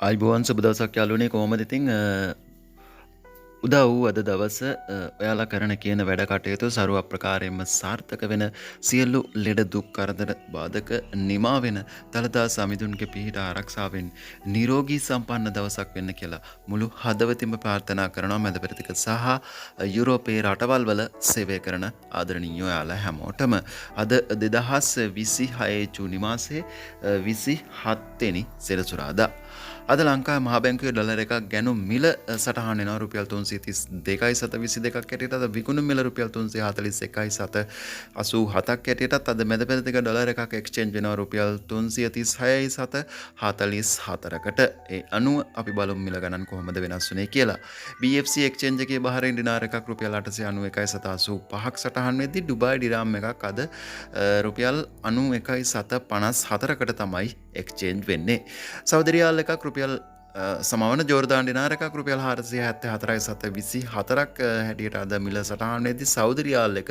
අයිබෝවන් සුබ දවසක් යාළුවනේ කොහොමද ඉතින් උදා වූ අද දවස ඔයාලා කරන කියන වැඩ කටයුතු සරුව අප්‍රකාරයෙන්ම සාර්ථක වෙන සියලු ලෙඩ දුක් කරදර බාධක නිමා වෙන දළදා සමිඳුන්ගේ පිහිට ආරක්ෂාවෙන් නිරෝගී සම්පන්න දවසක් වෙන්න කියලා මුළු හදවතින්ම ප්‍රාර්ථනා කරනවා මැද පෙරදිග සහ යුරෝපයේ රටවල් වල සේවය කරන ආදරණීය ඔයාලා හැමෝටම අද 2026 ජූනි මාසයේ 27 වෙනි සෙනසුරාදා අද ලංකාවේ මහ බැංකුවේ ඩොලර් එකක් ගැනුම් මිල සටහන් වෙනවා රුපියල් 332.22ක් හැටියට අද විකුණුම් මිල රුපියල් 341.87ක් හැටියටත් අද මැද පෙරදිග ඩොලර් එකක් එක්ස්චේන්ජ් වෙනවා රුපියල් 336.74කට ඒ අනුව අපි බලමු මිල ගණන් කොහොමද වෙනස් වුනේ කියලා. BFC එක්ස්චේන්ජ් එකේ බහරේන් දිනාර එකක් රුපියල් 891.85ක් සටහන් වෙද්දී ඩුබායි ඩිරාම් එකක් අද රුපියල් 91.54කට තමයි එක්ස්චේන්ජ් වෙන්නේ. සෞදි රියාල් එකක් රුපියල් සමවන ජෝර්දාන් ඩිනාර එකක් රුපියල් 474.24ක් හැටියට අද මිල සටහන් වෙද්දී සෞදි රියාල් එක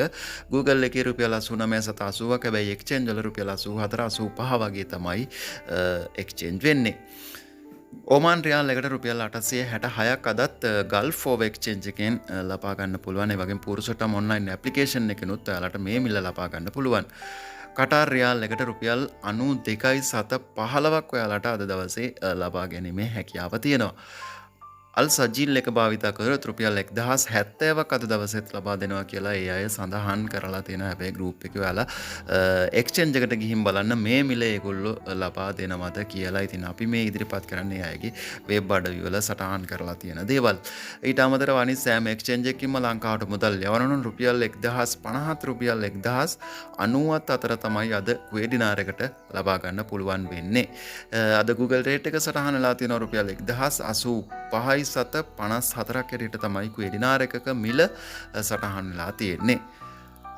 Google එකේ රුපියල් 89.80ක් හැබැයි එක්ස්චේන්ජ් වල රුපියල් 84.85 වගේ තමයි එක්ස්චේන්ජ් වෙන්නේ. ඕමාන් රියාල් එකට රුපියල් 866ක් අදත් ගල්ෆ් ෆෝවර් එක්ස්චේන්ජ් එකෙන් ලබා ගන්න පුළුවන්. ඒ වගේම පුරුෂටම ඔන්ලයින් ඇප්ලිකේෂන් එකනොත් ඔයාලට මේ මිල ලබා ගන්න පුළුවන්. කටාර් රියාල් එකට රුපියල් 92.15ක් ඔයාලට අද දවසේ ලබා ගැනීමේ හැකියාව තියෙනවා. අල් සජීල් එක භාවිතා කරොත් රුපියල් 1070ක් අද දවසෙත් ලබා දෙනවා කියලා ඒ අය සඳහන් කරලා තියෙනවා. හැබැයි ගෲප් එකේ ඔයාලා එක්ස්චේන්ජ් එකට ගිහින් බලන්න මේ මිල ඒගොල්ලෝ ලබා දෙනවද කියලා. ඉතින් අපි මේ ඉදිරිපත් කරන්නේ අයගේ වෙබ් අඩවි වල සටහන් කරලා තියෙන දේවල්. ඊට අමතරව අනිත් සෑම එක්ස්චේන්ජ් එකකින්ම ලංකාවට මුදල් යවනනම් රුපියල් 1050ත් රුපියල් 1090ත් අතර තමයි අද කුවේ ඩිනාරයකට ලබා ගන්න පුළුවන් වෙන්නේ. අද Google rate එක සටහන් වෙලා තියෙනවා රුපියල් 1085යි 54ක් හැටියට තමයි කුවේ ඩිනාර එකක මිල සටහන් වෙලා තියෙන්නේ.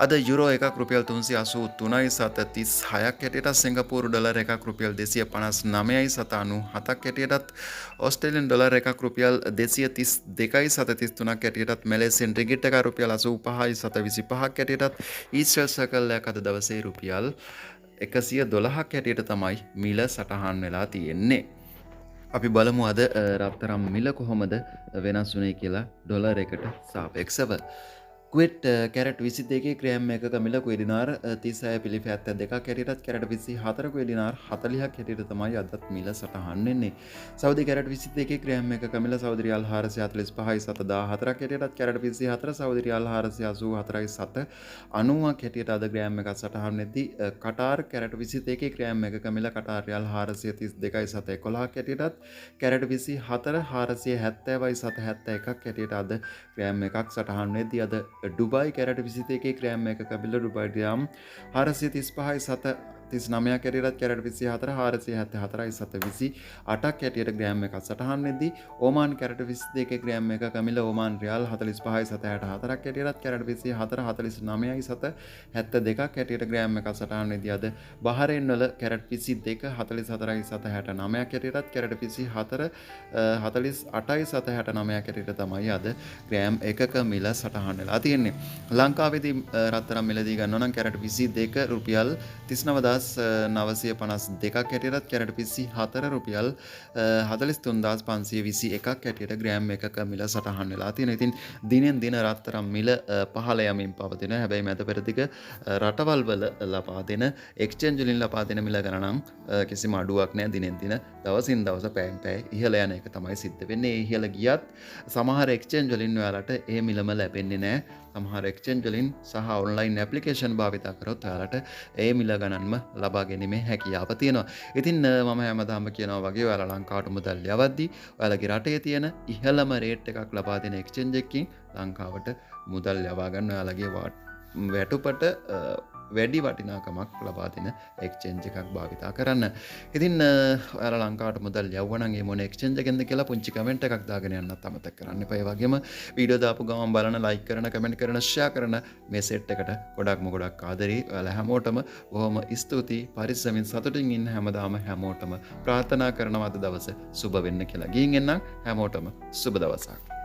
අද යුරෝ එකක් රුපියල් 383.36ක් හැටියට සිංගප්පූරු ඩොලර් එකක් රුපියල් 259.97ක් හැටියටත් ඕස්ට්‍රේලියානු ඩොලර් එකක් රුපියල් 232.33ක් හැටියටත් මැලේසියන් රිගිට් එකක් රුපියල් 85.25ක් හැටියටත් ඊස්ටර් සර්කල් එක අද දවසේ රුපියල් 112ක් හැටියට තමයි මිල සටහන් වෙලා තියෙන්නේ. අපි බලමු අද රත්තරම් මිල කොහොමද වෙනස් වුනේ කියලා ඩොලර් එකට සාපේක්ෂව. කුවේට් කැරට් 22 ක්‍රෑම් එකක මිල කුවේ ඩිනාර 36.72ක් හැටියටත් කැරට් 24 කුවේ ඩිනාර 40ක් හැටියට තමයි අදත් මිල සටහන් වෙන්නේ. සෞදි කැරට් 22 ක්‍රෑම් එකක මිල සෞදි රියාල් 445.14ක් හැටියටත් කැරට් 24 සෞදි රියාල් 484.90ක් හැටියට අද ග්‍රෑම් එකක් සටහන් වෙද්දී කටාර් කැරට් 22 ක්‍රෑම් එකක මිල කටාර් රියාල් 432.11ක් හැටියටත් කැරට් 24 470.71ක් හැටියට අද ග්‍රෑම් එකක් සටහන් වෙද්දී අද ඩුබායි කැරට් 22 ක්‍රෑම් එකක මිල ඩුබායි ඩිරාම් 435.39ක් හැටියට කැරට් 24 474.28ක් හැටියට ග්‍රෑම් එකක් සටහන් වෙද්දී ඕමාන් කැරට් 22 ග්‍රෑම් එකක මිල ඕමාන් රියාල් 45.64ක් හැටියට කැරට් 24 49.72ක් හැටියට ග්‍රෑම් එකක් සටහන් වෙද්දී අද බහරේන් වල කැරට් 22 44.69ක් හැටියට කැරට් 24 48.69ක් හැටියට තමයි අද ග්‍රෑම් එකක මිල සටහන් වෙලා තියෙන්නේ. ලංකාවේදී රත්තරන් මිලදී ගන්නවා නම් කැරට් 22 රුපියල් 39952ක් හැටියට කැරට් 24 රුපියල් 43521ක් හැටියට ග්‍රෑම් එකක මිල සටහන් වෙලා තියෙනවා. ඉතින් දිනෙන් දින රත්තරන් මිල පහළ යමින් පවතින. හැබැයි මැද පෙරදිග රටවල් වල ලබා දෙන එක්ස්චේන්ජ් වලින් ලබා දෙන මිල ගණන් කිසිම අඩුවක් නැහැ. දිනෙන් දින දවසින් දවස පැයෙන් පැය ඉහළ යන එක තමයි සිද්ධ වෙන්නේ. ඒ ඉහළ ගියත් සමහර එක්ස්චේන්ජ් වලින් ඔයාලට ඒ මිලම ලැබෙන්නේ නැහැ. සමහර එක්ස්චේන්ජ් වලින් සහ ඔන්ලයින් ඇප්ලිකේෂන් භාවිතා කරොත් ඔයාලට ඒ මිල ගණන්ම ලබා ගැනීමේ හැකියාව තියෙනවා. ඉතින් මම හැමදාම කියනවා වගේ ඔයාලා ලංකාවට මුදල් යවද්දී ඔයාලගේ රටේ තියෙන ඉහළම රේට් එකක් ලබා දෙන එක්ස්චේන්ජ් එකකින් ලංකාවට මුදල් යවා ගන්න ඔයාලගේ වැටුපට වැඩි වටිනාකමක් ලබා දෙන එක්ස්චේන්ජ් එකක් භාවිතා කරන්න. ඉතින් ඔයාලා ලංකාවට මුදල් යවුවනම් ඒ මොන එක්ස්චේන්ජ් එකෙන්ද කියලා පුංචි කමෙන්ට් එකක් දාගෙන යන්නත් අමතක කරන්න එපා. ඒ වගේම වීඩියෝ දාපු ගමන් බලන, ලයික් කරන, කමෙන්ට් කරන, ෂෙයා කරන මේ සෙට් එකට ගොඩක් ආදරේ. ඔයාලා හැමෝටම බොහොම ස්තුතියි. පරිස්සමින් සතුටින් ඉන්න හැමදාම හැමෝටම ප්‍රාර්ථනා කරනවා අද දවස සුබ වෙන්න කියලා. ගිහින් එන්නම් හැමෝටම සුබ දවසක්.